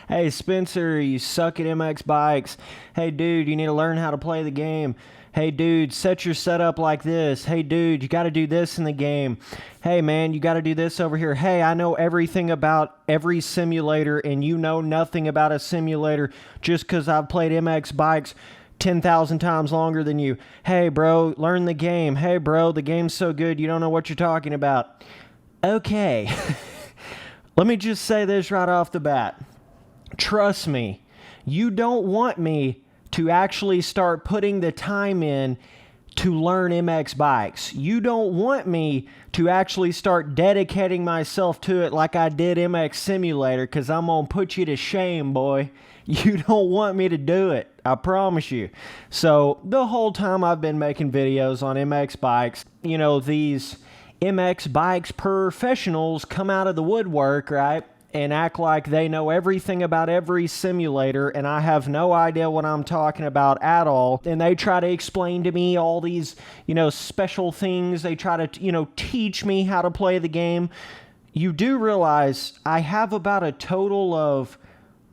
Hey, Spencer, you suck at MX bikes. Hey, dude, you need to learn how to play the game. Hey, dude, set your setup like this. Hey, dude, you got to do this in the game. Hey, man, you got to do this over here. Hey, I know everything about every simulator, and you know nothing about a simulator just because I've played MX bikes 10,000 times longer than you. Hey, bro, learn the game. Hey, bro, the game's so good, you don't know what you're talking about. Okay. Let me just say this right off the bat. Trust me, you don't want me to actually start putting the time in to learn MX bikes. You don't want me to actually start dedicating myself to it like I did MX Simulator, because I'm going to put you to shame, boy. You don't want me to do it. I promise you. So the whole time I've been making videos on MX bikes, you know, these MX bikes professionals come out of the woodwork, right? And act like they know everything about every simulator, and I have no idea what I'm talking about at all. And they try to explain to me all these, you know, special things. They try to, you know, teach me how to play the game. You do realize I have about a total of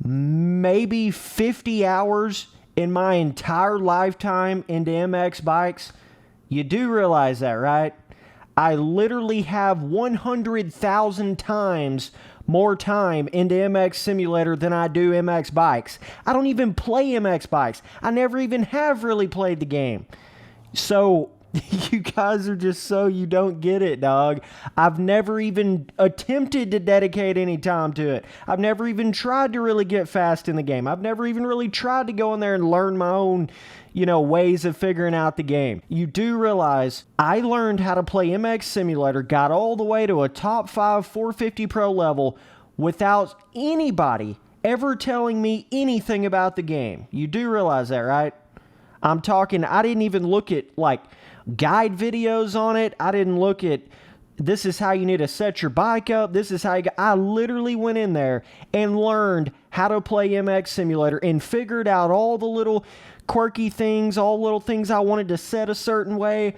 maybe 50 hours in my entire lifetime into MX bikes. You do realize that, right? I literally have 100,000 times more time into MX Simulator than I do MX bikes. I don't even play MX bikes. I never even have really played the game. So you guys are just so you don't get it, dog. I've never even attempted to dedicate any time to it. I've never even tried to really get fast in the game. I've never even really tried to go in there and learn my own, you know, ways of figuring out the game. You do realize I learned how to play MX Simulator, got all the way to a top 5 450 Pro level without anybody ever telling me anything about the game. You do realize that, right? I'm talking, I didn't even look at like guide videos on it. I didn't look at this is how you need to set your bike up. This is how you I literally went in there and learned how to play MX Simulator and figured out all the little quirky things, all little things I wanted to set a certain way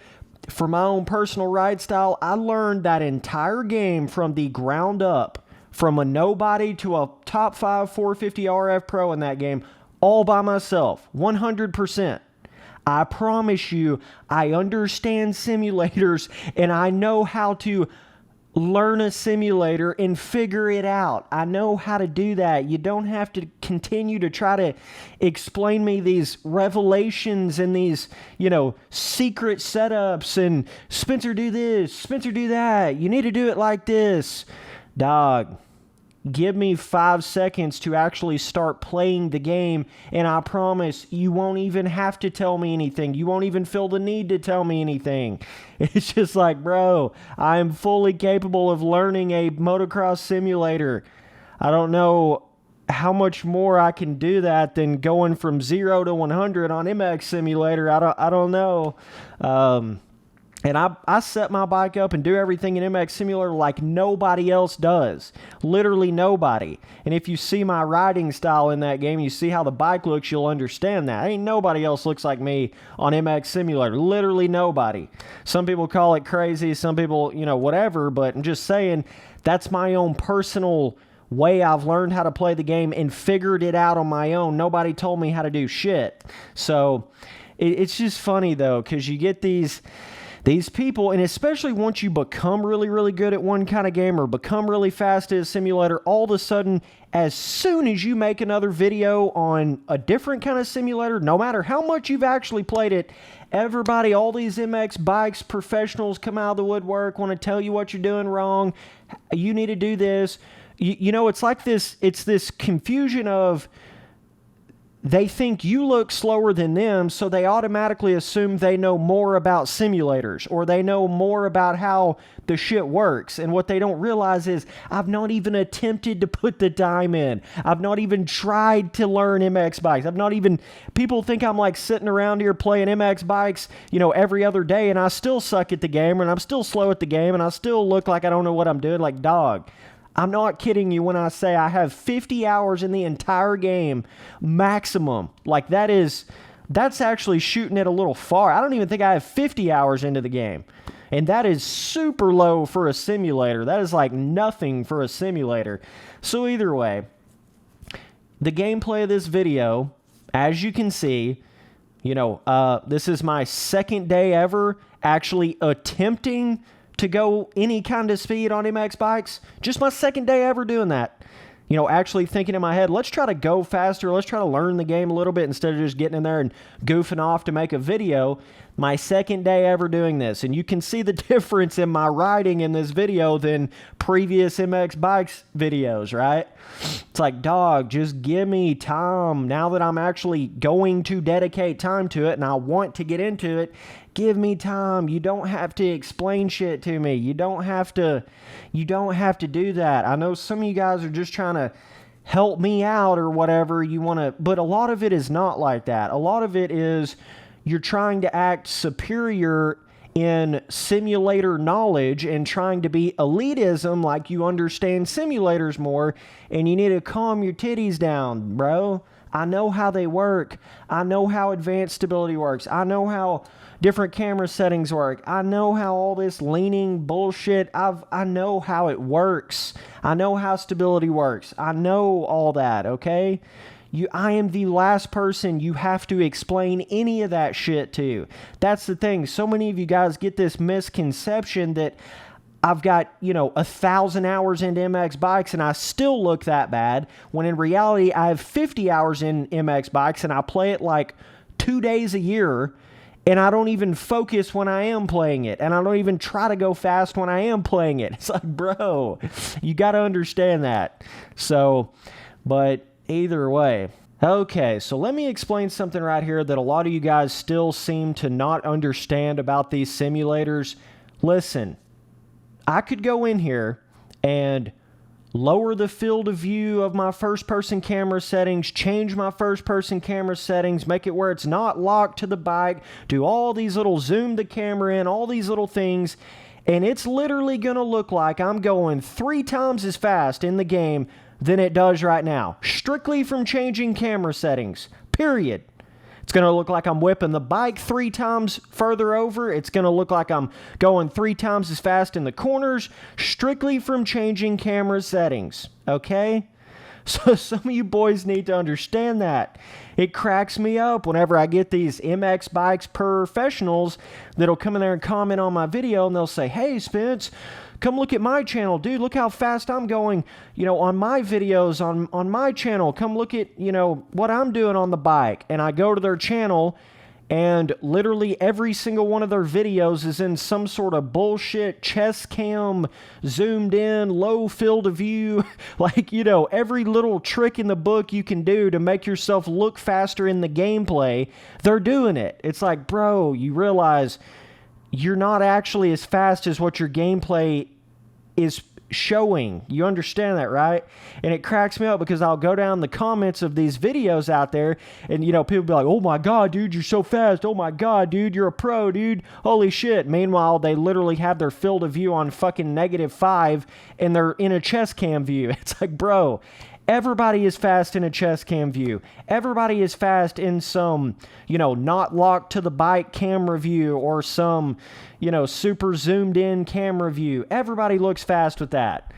for my own personal ride style. I learned that entire game from the ground up, from a nobody to a top 5 450 RF Pro in that game, all by myself, 100%. I promise you, I understand simulators and I know how to learn a simulator and figure it out. I know how to do that. You don't have to continue to try to explain me these revelations and these, you know, secret setups and Spencer do this, Spencer do that. You need to do it like this. Dog, give me 5 seconds to actually start playing the game, and I promise you won't even have to tell me anything. You won't even feel the need to tell me anything. It's just like, bro, I am fully capable of learning a motocross simulator. I don't know how much more I can do that than going from 0 to 100 on MX Simulator. I don't know. And I set my bike up and do everything in MX Simulator like nobody else does. Literally nobody. And if you see my riding style in that game, you see how the bike looks, you'll understand that. Ain't nobody else looks like me on MX Simulator. Literally nobody. Some people call it crazy. Some people, you know, whatever. But I'm just saying, that's my own personal way I've learned how to play the game and figured it out on my own. Nobody told me how to do shit. So it's just funny, though, because you get these people, and especially once you become really, really good at one kind of game or become really fast at a simulator, all of a sudden, as soon as you make another video on a different kind of simulator, no matter how much you've actually played it, everybody, all these MX bikes professionals come out of the woodwork, want to tell you what you're doing wrong. You need to do this. You know, it's like this, it's this confusion of they think you look slower than them, so they automatically assume they know more about simulators or they know more about how the shit works. And what they don't realize is I've not even attempted to put the time in. I've not even tried to learn MX bikes. People think I'm like sitting around here playing MX bikes, you know, every other day, and I still suck at the game, and I'm still slow at the game, and I still look like I don't know what I'm doing. Like, dog, I'm not kidding you when I say I have 50 hours in the entire game maximum. Like, that's actually shooting it a little far. I don't even think I have 50 hours into the game. And that is super low for a simulator. That is like nothing for a simulator. So either way, the gameplay of this video, as you can see, this is my second day ever actually attempting to go any kind of speed on MX bikes. Just my second day ever doing that. Actually thinking in my head, let's try to go faster. Let's try to learn the game a little bit instead of just getting in there and goofing off to make a video. My second day ever doing this. And you can see the difference in my riding in this video than previous MX bikes videos, right? It's like, dog, just give me time. Now that I'm actually going to dedicate time to it and I want to get into it, give me time. You don't have to explain shit to me. You don't have to do that. I know some of you guys are just trying to help me out or whatever you want to, but a lot of it is not like that. A lot of it is you're trying to act superior in simulator knowledge and trying to be elitism, like you understand simulators more, and you need to calm your titties down, bro. I know how they work. I know how advanced stability works. I know how different camera settings work. I know how all this leaning bullshit, I know how it works. I know how stability works. I know all that, okay? I am the last person you have to explain any of that shit to. That's the thing. So many of you guys get this misconception that I've got, 1,000 hours into MX bikes and I still look that bad, when in reality I have 50 hours in MX bikes and I play it like 2 days a year, and I don't even focus when I am playing it, and I don't even try to go fast when I am playing it. It's like, bro, you got to understand that. So, but either way. Okay, so let me explain something right here that a lot of you guys still seem to not understand about these simulators. Listen, I could go in here and lower the field of view of my first-person camera settings, change my first-person camera settings, make it where it's not locked to the bike, do all these little zoom the camera in, all these little things, and it's literally going to look like I'm going 3 times as fast in the game than it does right now, strictly from changing camera settings, period. It's going to look like I'm whipping the bike 3 times further over. It's going to look like I'm going 3 times as fast in the corners, strictly from changing camera settings, okay? So some of you boys need to understand that. It cracks me up whenever I get these MX Bikes professionals that'll come in there and comment on my video, and they'll say, hey, Spence, come look at my channel. Dude, look how fast I'm going, on my videos on my channel. Come look at, what I'm doing on the bike. And I go to their channel, and literally every single one of their videos is in some sort of bullshit chest cam, zoomed in, low field of view. Like, every little trick in the book you can do to make yourself look faster in the gameplay, they're doing it. It's like, bro, you realize you're not actually as fast as what your gameplay is showing. You understand that, right? And it cracks me up because I'll go down the comments of these videos out there, and people be like, oh my god, dude, you're so fast. Oh my god, dude, you're a pro, dude. Holy shit. Meanwhile, they literally have their field of view on fucking -5 and they're in a chest cam view. It's like, bro, everybody is fast in a chest cam view. Everybody is fast in some, not locked to the bike camera view or some, super zoomed in camera view. Everybody looks fast with that.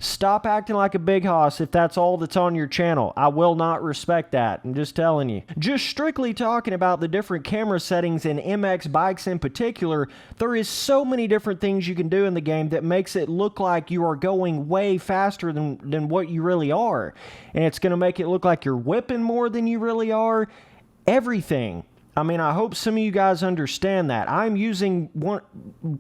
Stop acting like a big hoss if that's all that's on your channel. I will not respect that. I'm just telling you. Just strictly talking about the different camera settings in MX bikes in particular, there is so many different things you can do in the game that makes it look like you are going way faster than what you really are. And it's going to make it look like you're whipping more than you really are. Everything. I mean, I hope some of you guys understand that. I'm using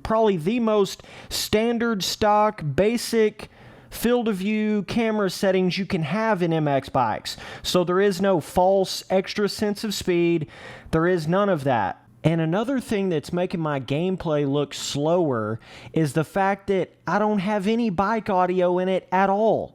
probably the most standard stock, basic field of view camera settings you can have in MX bikes. So there is no false extra sense of speed. There is none of that. And another thing that's making my gameplay look slower is the fact that I don't have any bike audio in it at all.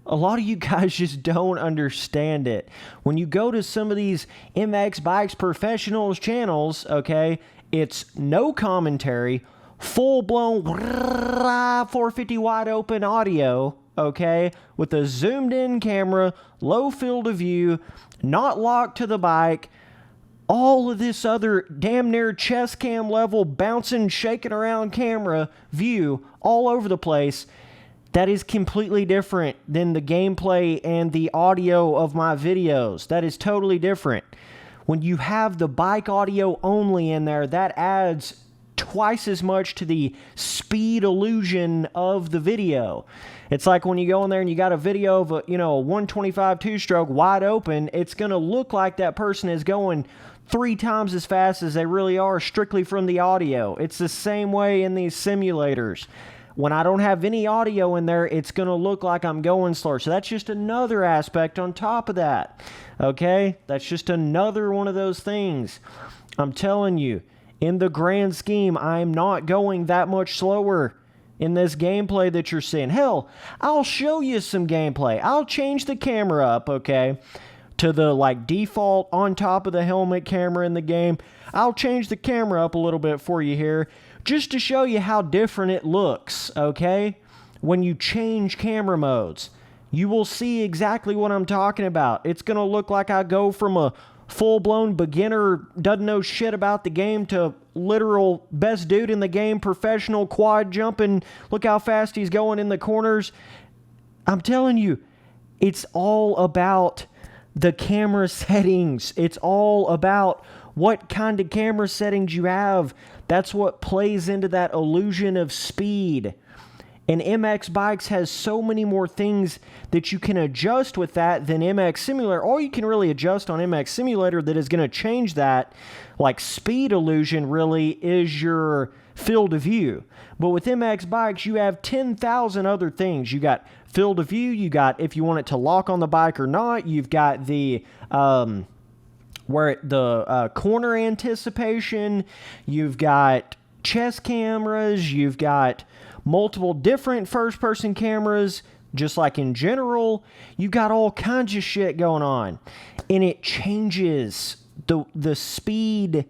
A lot of you guys just don't understand it. When you go to some of these MX Bikes professionals channels, okay, it's no commentary, full-blown 450 wide open audio, okay, with a zoomed-in camera, low field of view, not locked to the bike, all of this other damn near chest cam level bouncing, shaking around camera view all over the place. That is completely different than the gameplay and the audio of my videos. That is totally different. When you have the bike audio only in there, that adds twice as much to the speed illusion of the video. It's like when you go in there and you got a video of a 125 two-stroke wide open, it's going to look like that person is going 3 times as fast as they really are strictly from the audio. It's the same way in these simulators. When I don't have any audio in there, it's going to look like I'm going slower. So that's just another aspect on top of that. Okay? That's just another one of those things. I'm telling you, in the grand scheme, I'm not going that much slower in this gameplay that you're seeing. Hell, I'll show you some gameplay. I'll change the camera up, okay, to the default on top of the helmet camera in the game. I'll change the camera up a little bit for you here just to show you how different it looks, okay? When you change camera modes, you will see exactly what I'm talking about. It's going to look like I go from a full-blown beginner, doesn't know shit about the game, to literal best dude in the game, professional quad jumping. Look how fast he's going in the corners. I'm telling you, it's all about the camera settings. It's all about what kind of camera settings you have. That's what plays into that illusion of speed. And MX Bikes has so many more things that you can adjust with that than MX Simulator. All you can really adjust on MX Simulator that is going to change that, like speed illusion, really, is your field of view. But with MX Bikes, you have 10,000 other things. You got field of view. You got if you want it to lock on the bike or not. You've got the corner anticipation. You've got chest cameras. You've got multiple different first-person cameras, just like in general. You got all kinds of shit going on. And it changes the speed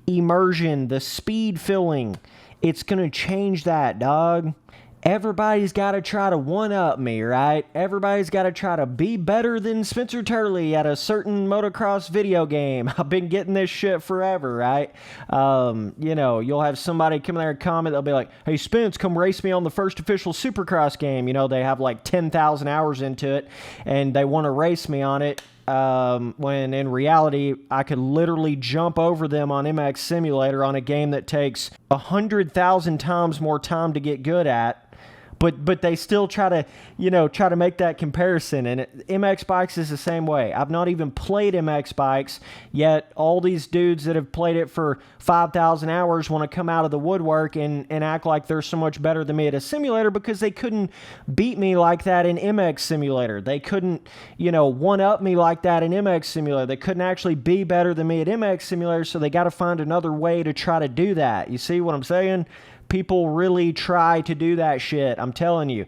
immersion, the speed filling. It's going to change that, dog. Everybody's got to try to one-up me, right? Everybody's got to try to be better than Spencer Turley at a certain motocross video game. I've been getting this shit forever, right? You'll have somebody come there and comment. They'll be like, hey, Spence, come race me on the first official Supercross game. They have 10,000 hours into it, and they want to race me on it. When in reality, I could literally jump over them on MX Simulator on a game that takes 100,000 times more time to get good at. But they still try to make that comparison. And MX Bikes is the same way. I've not even played MX Bikes, yet all these dudes that have played it for 5,000 hours want to come out of the woodwork and act like they're so much better than me at a simulator because they couldn't beat me like that in MX Simulator. They couldn't, one-up me like that in MX Simulator. They couldn't actually be better than me at MX Simulator, so they got to find another way to try to do that. You see what I'm saying? People really try to do that shit, I'm telling you.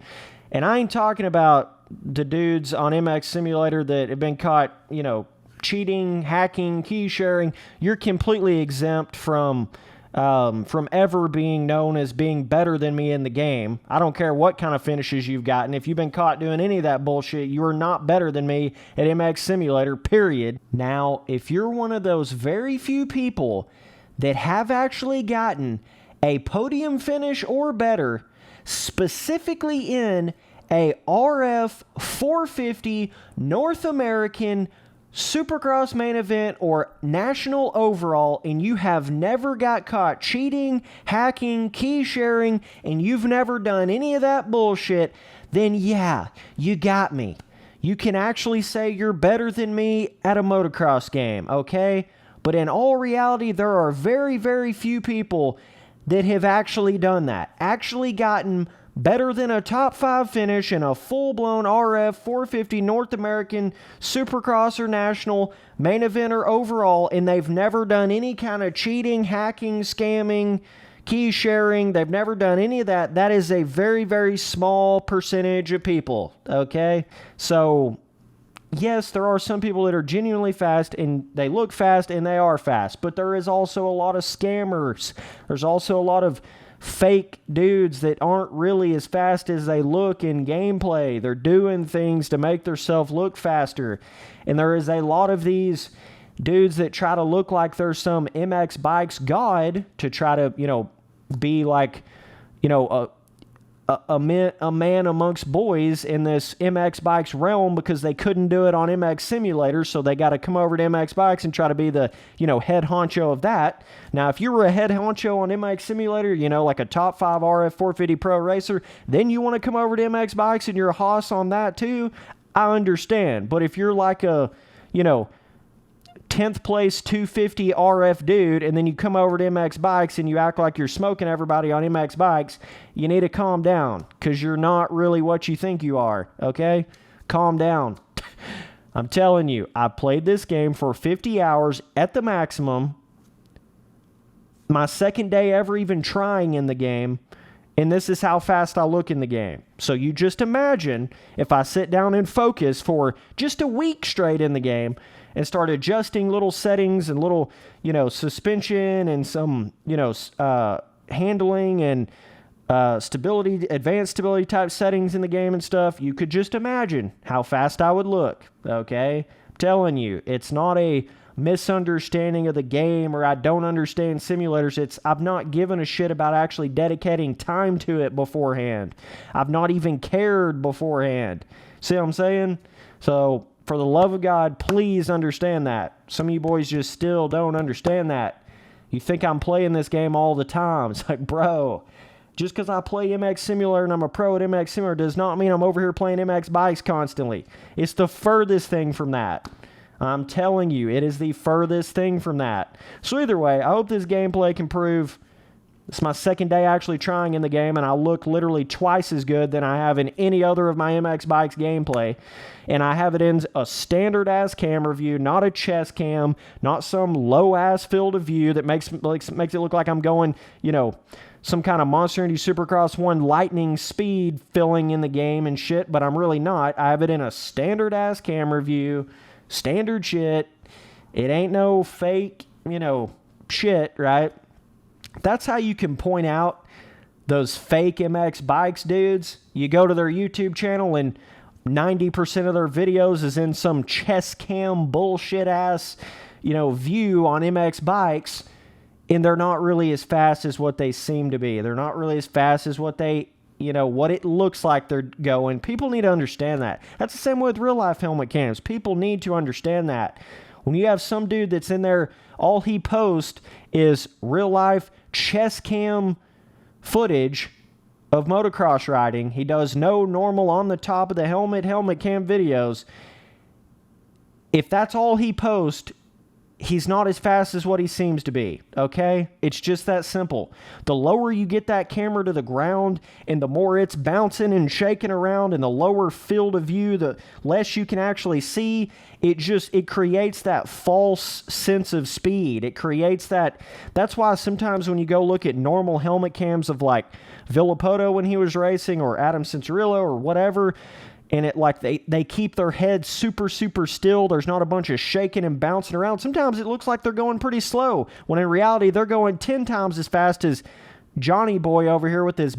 And I ain't talking about the dudes on MX Simulator that have been caught, cheating, hacking, key sharing. You're completely exempt from ever being known as being better than me in the game. I don't care what kind of finishes you've gotten. If you've been caught doing any of that bullshit, you are not better than me at MX Simulator, period. Now, if you're one of those very few people that have actually gotten a podium finish or better, specifically in a RF 450 North American Supercross main event or national overall, and you have never got caught cheating, hacking, key sharing, and you've never done any of that bullshit, then yeah, you got me. You can actually say you're better than me at a motocross game, okay? But in all reality, there are very, very few people that have actually done that, actually gotten better than a top 5 finish in a full-blown RF 450 North American Supercross or National main event or overall, and they've never done any kind of cheating, hacking, scamming, key sharing. They've never done any of that. That is a very, very small percentage of people, okay? So yes, there are some people that are genuinely fast, and they look fast, and they are fast. But there is also a lot of scammers. There's also a lot of fake dudes that aren't really as fast as they look in gameplay. They're doing things to make themselves look faster. And there is a lot of these dudes that try to look like they're some MX Bikes god to try to, be like, a a man amongst boys in this MX Bikes realm because they couldn't do it on MX Simulator, so they got to come over to MX Bikes and try to be the, head honcho of that. Now, if you were a head honcho on MX Simulator, like a top 5 RF 450 Pro racer, then you want to come over to MX Bikes and you're a hoss on that too, I understand. But if you're like a, 10th place 250 RF dude, and then you come over to MX Bikes and you act like you're smoking everybody on MX Bikes, you need to calm down, because you're not really what you think you are, okay? Calm down. I'm telling you, I played this game for 50 hours at the maximum, my second day ever even trying in the game, and this is how fast I look in the game. So you just imagine if I sit down and focus for just a week straight in the game and start adjusting little settings and little, suspension and some, handling and stability, advanced stability type settings in the game and stuff, you could just imagine how fast I would look, okay? I'm telling you, it's not a misunderstanding of the game or I don't understand simulators. I've not given a shit about actually dedicating time to it beforehand. I've not even cared beforehand. See what I'm saying? So, for the love of God, please understand that. Some of you boys just still don't understand that. You think I'm playing this game all the time. It's like, bro, just because I play MX Simulator and I'm a pro at MX Simulator does not mean I'm over here playing MX Bikes constantly. It's the furthest thing from that. I'm telling you, it is the furthest thing from that. So either way, I hope this gameplay can prove. It's my second day actually trying in the game, and I look literally twice as good than I have in any other of my MX Bikes gameplay. And I have it in a standard-ass camera view, not a chest cam, not some low-ass field of view that makes it look like I'm going, some kind of Monster Energy Supercross 1 lightning speed filling in the game and shit, but I'm really not. I have it in a standard-ass camera view, standard shit. It ain't no fake, shit, right? That's how you can point out those fake MX Bikes dudes. You go to their YouTube channel and 90% of their videos is in some chest cam bullshit ass, view on MX Bikes, and they're not really as fast as what they seem to be. They're not really as fast as what they, what it looks like they're going. People need to understand that. That's the same way with real life helmet cams. People need to understand that. When you have some dude that's in there, all he posts is real life chest cam footage of motocross riding. He does no normal on the top of the helmet cam videos. If that's all he posts, he's not as fast as what he seems to be, okay? It's just that simple. The lower you get that camera to the ground and the more it's bouncing and shaking around and the lower field of view, the less you can actually see, it creates that false sense of speed. It creates that. That's why sometimes when you go look at normal helmet cams of like Villapoto when he was racing or Adam Cincerillo or whatever, and it like they keep their heads super, super still. There's not a bunch of shaking and bouncing around. Sometimes it looks like they're going pretty slow, when in reality they're going 10 times as fast as Johnny Boy over here with his,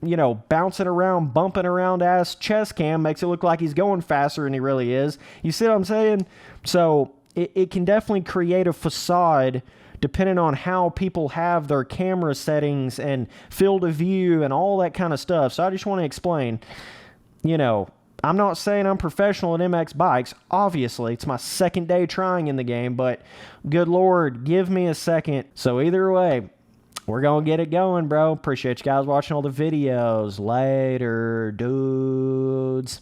bouncing around, bumping around ass chest cam. Makes it look like he's going faster than he really is. You see what I'm saying? So it can definitely create a facade depending on how people have their camera settings and field of view and all that kind of stuff. So I just want to explain, I'm not saying I'm professional at MX Bikes. Obviously, it's my second day trying in the game, but good Lord, give me a second. So either way, we're going to get it going, bro. Appreciate you guys watching all the videos. Later, dudes.